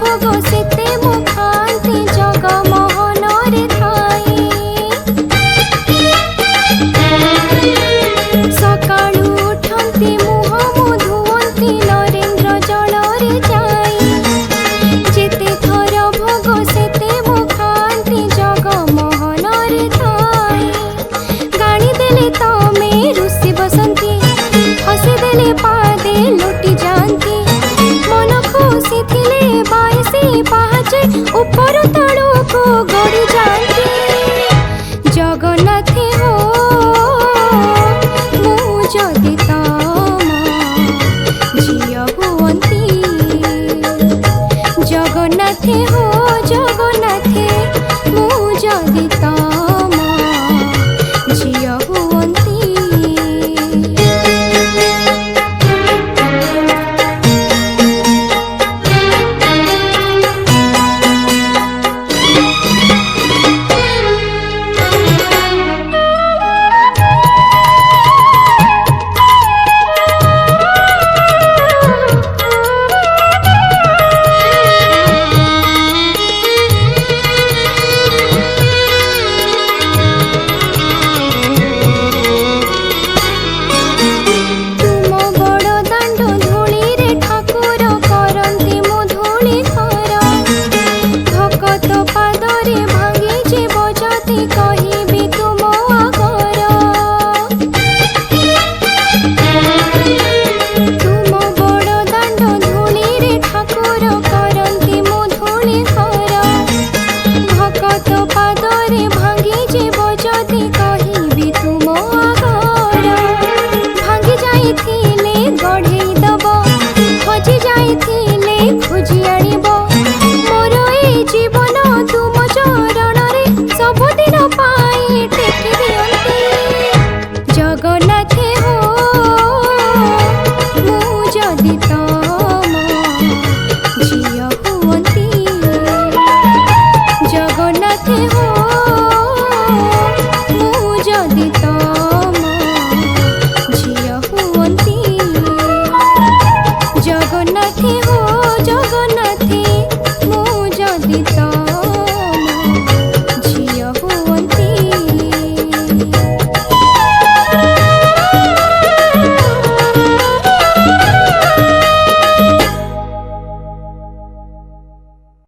भोग सेते मु खाती जग मोहन थाई सकाळू उठंती मुह धुवंती नरेन्द्र जलरे जाई जेते थर भोग सेते मु खाती जग मोहन थाई गाणी देले तमे रुसी बसंती हसी देले पादे लुटी जाती मन खुशी थिले बाईसी पाहाचे ऊपर तळको गड़ी जाती जगन्नाथ हो मु जदि तम झिय हुअंती जगन्नाथ हो